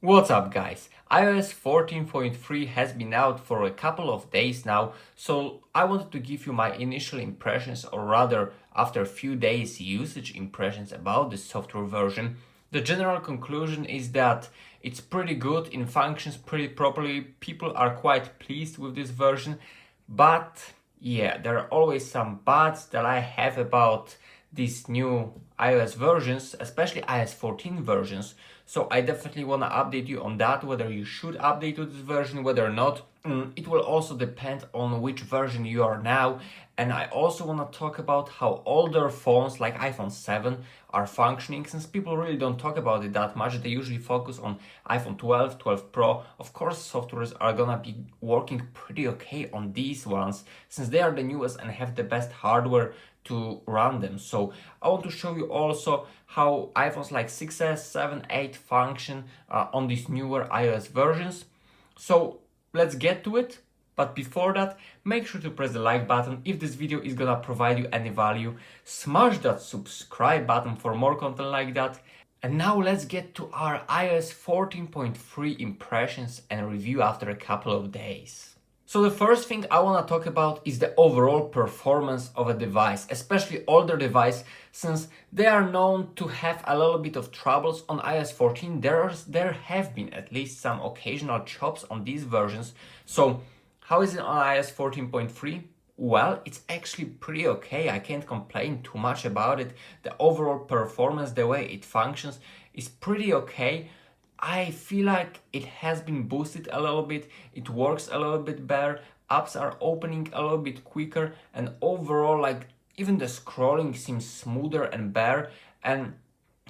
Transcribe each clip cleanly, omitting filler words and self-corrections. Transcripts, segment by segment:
What's up guys? iOS 14.3 has been out for a couple of days now, so I wanted to give you my initial impressions, or rather after a few days usage impressions about this software version. The general conclusion is that it's pretty good, it functions pretty properly, people are quite pleased with this version, but yeah, there are always some buts that I have about these new iOS versions, especially iOS 14 versions. So I definitely want to update you on that, whether you should update to this version, whether or not. It will also depend on which version you are now. And I also want to talk about how older phones like iPhone 7 are functioning, since people really don't talk about it that much. They usually focus on iPhone 12, 12 Pro. Of course, softwares are gonna be working pretty okay on these ones, since they are the newest and have the best hardware to run them. So I want to show you also how iPhones like 6s, 7, 8 function on these newer iOS versions. So let's get to it. But before that, make sure to press the like button if this video is gonna provide you any value. Smash that subscribe button for more content like that. And now let's get to our iOS 14.3 impressions and review after a couple of days. So the first thing I want to talk about is the overall performance of a device, especially older device, since they are known to have a little bit of troubles on iOS 14. There have been at least some occasional chops on these versions. So how is it on iOS 14.3? Well, it's actually pretty okay. I can't complain too much about it. The overall performance, the way it functions, is pretty okay. I feel like it has been boosted a little bit, it works a little bit better, apps are opening a little bit quicker, and overall, like, even the scrolling seems smoother and better, and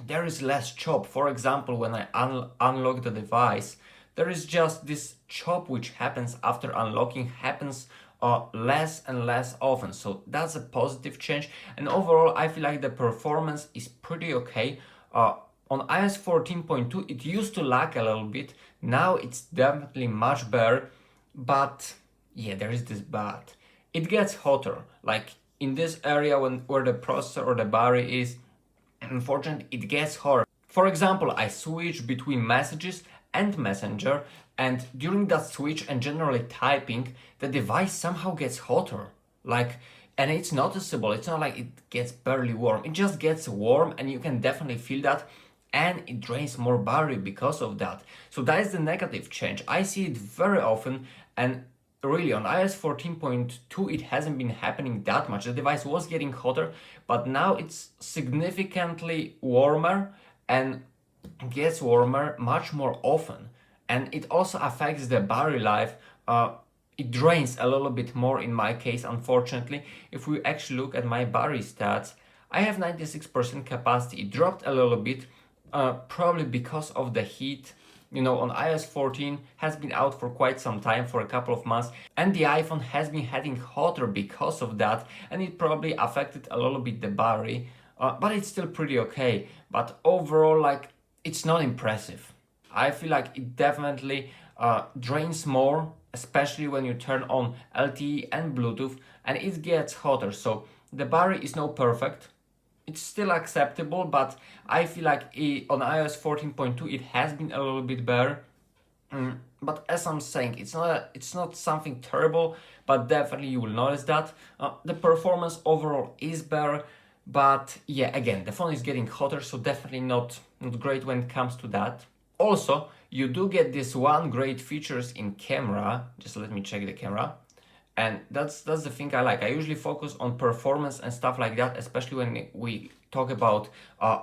there is less chop. For example, when I unlock the device, there is just this chop which happens after unlocking, happens less and less often. So that's a positive change, and overall I feel like the performance is pretty okay. On iOS 14.2 it used to lag a little bit, now it's definitely much better, but yeah, there is this but. It gets hotter, like in this area where the processor or the battery is, unfortunately it gets hotter. For example, I switch between messages and Messenger, and during that switch and generally typing, the device somehow gets hotter. And it's noticeable, it's not like it gets barely warm, it just gets warm, and you can definitely feel that, and it drains more battery because of that. So that is the negative change. I see it very often, and really on iOS 14.2 it hasn't been happening that much. The device was getting hotter, but now it's significantly warmer and gets warmer much more often. And it also affects the battery life. It drains a little bit more in my case, unfortunately. If we actually look at my battery stats, I have 96% capacity. It dropped a little bit, probably because of the heat. You know, on iOS 14 has been out for quite some time, for a couple of months, and the iPhone has been getting hotter because of that, and it probably affected a little bit the battery, but it's still pretty okay. But overall, like, it's not impressive. I feel like it definitely drains more, especially when you turn on LTE and Bluetooth, and it gets hotter. So the battery is not perfect. It's still acceptable, but I feel like on iOS 14.2 it has been a little bit better. But as I'm saying, it's not something terrible, but definitely you will notice that the performance overall is better. But yeah, again, the phone is getting hotter, so definitely not great when it comes to that. Also, you do get this one great features in camera. Just let me check the camera. And that's the thing I like. I usually focus on performance and stuff like that, especially when we talk about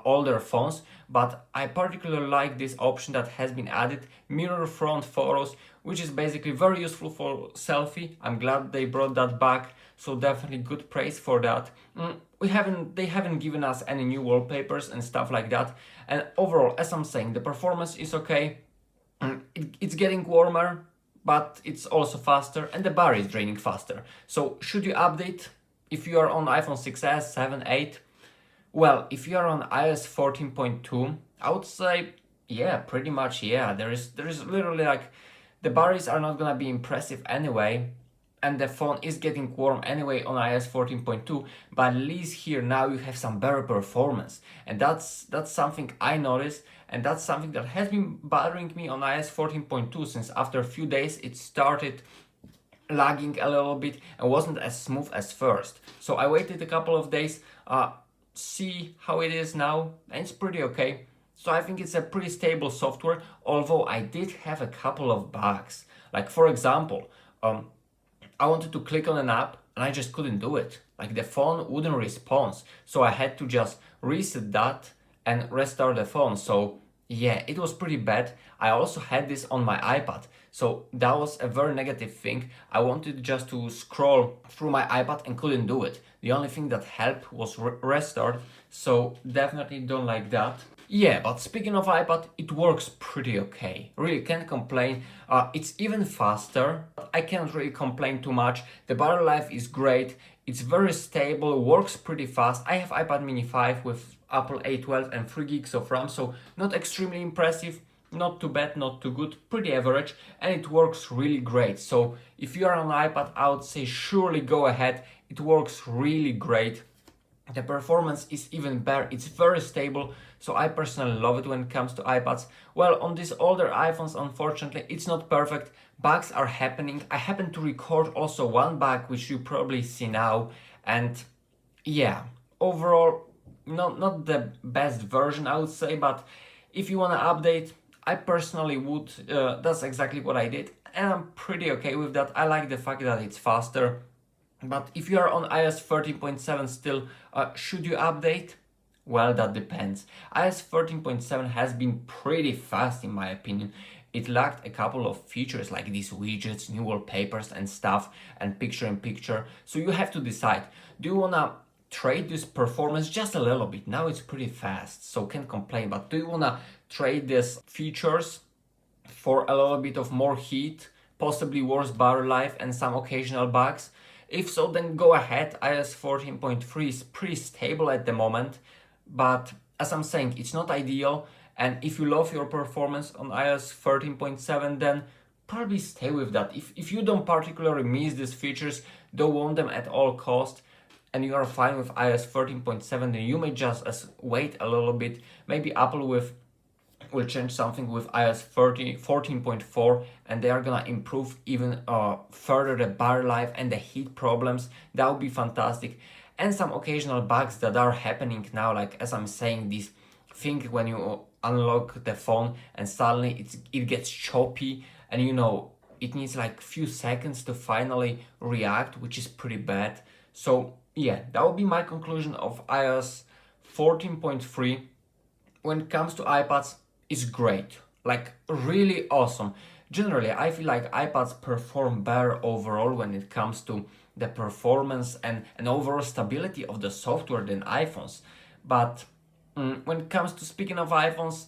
older phones. But I particularly like this option that has been added, mirror front photos, which is basically very useful for selfie. I'm glad they brought that back, so definitely good praise for that. They haven't given us any new wallpapers and stuff like that. And overall, as I'm saying, the performance is okay. It's getting warmer, but it's also faster, and the battery is draining faster. So should you update if you are on iPhone 6s, 7, 8? Well, if you are on iOS 14.2, I would say, yeah, pretty much, yeah. There is literally, like, the batteries are not gonna be impressive anyway, and the phone is getting warm anyway on iOS 14.2, but at least here now you have some better performance, and that's something I noticed, and that's something that has been bothering me on iOS 14.2 since after a few days it started lagging a little bit and wasn't as smooth as first. So I waited a couple of days, see how it is now, and it's pretty okay. So I think it's a pretty stable software, although I did have a couple of bugs. Like for example, I wanted to click on an app and I just couldn't do it. Like the phone wouldn't respond. So I had to just reset that and restart the phone. So yeah, it was pretty bad. I also had this on my iPad. So that was a very negative thing. I wanted just to scroll through my iPad and couldn't do it. The only thing that helped was restart. So definitely don't like that. Yeah, but speaking of iPad, it works pretty okay. Really can't complain. It's even faster. I can't really complain too much. The battery life is great. It's very stable, works pretty fast. I have iPad mini 5 with Apple A12 and 3 gigs of RAM, so not extremely impressive, not too bad, not too good, pretty average, and it works really great. So if you are on iPad, I would say surely go ahead. It works really great. The performance is even better, it's very stable, so I personally love it when it comes to iPads. Well, on these older iPhones, unfortunately, it's not perfect. Bugs are happening. I happen to record also one bug, which you probably see now, and yeah, overall, not the best version, I would say, but if you want to update, I personally would. That's exactly what I did, and I'm pretty okay with that. I like the fact that it's faster. But if you are on iOS 13.7 still, should you update? Well, that depends. iOS 13.7 has been pretty fast in my opinion. It lacked a couple of features like these widgets, new wallpapers and stuff, and picture-in-picture. So you have to decide, do you wanna trade this performance just a little bit? Now it's pretty fast, so can't complain, but do you wanna trade these features for a little bit of more heat, possibly worse battery life and some occasional bugs? If so, then go ahead. iOS 14.3 is pretty stable at the moment, but as I'm saying, it's not ideal. And if you love your performance on iOS 13.7, then probably stay with that. If you don't particularly miss these features, don't want them at all cost, and you are fine with iOS 13.7, then you may just wait a little bit. Maybe Apple will change something with iOS 14.4, and they are gonna improve even further the battery life and the heat problems. That would be fantastic. And some occasional bugs that are happening now, like as I'm saying, this thing when you unlock the phone and suddenly it gets choppy, and you know it needs like few seconds to finally react, which is pretty bad. So yeah, that would be my conclusion of iOS 14.3. When it comes to iPads, it's great, like really awesome. Generally, I feel like iPads perform better overall when it comes to the performance and overall stability of the software than iPhones. But when it comes to speaking of iPhones,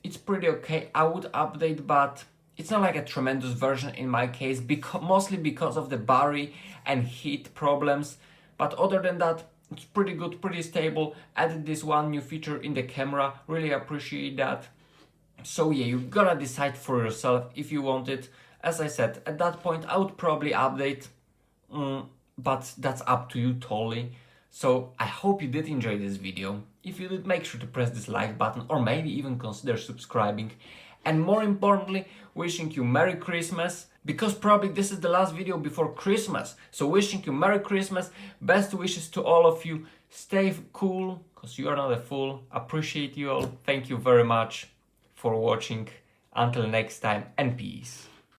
it's pretty okay. I would update, but it's not like a tremendous version in my case, mostly because of the battery and heat problems. But other than that, it's pretty good, pretty stable. Added this one new feature in the camera, really appreciate that. So yeah, you gotta decide for yourself if you want it. As I said, at that point I would probably update, but that's up to you totally. So I hope you did enjoy this video. If you did, make sure to press this like button or maybe even consider subscribing. And more importantly, wishing you Merry Christmas, because probably this is the last video before Christmas. So wishing you Merry Christmas, best wishes to all of you. Stay cool, because you are not a fool. Appreciate you all. Thank you very much for watching. Until next time, and peace.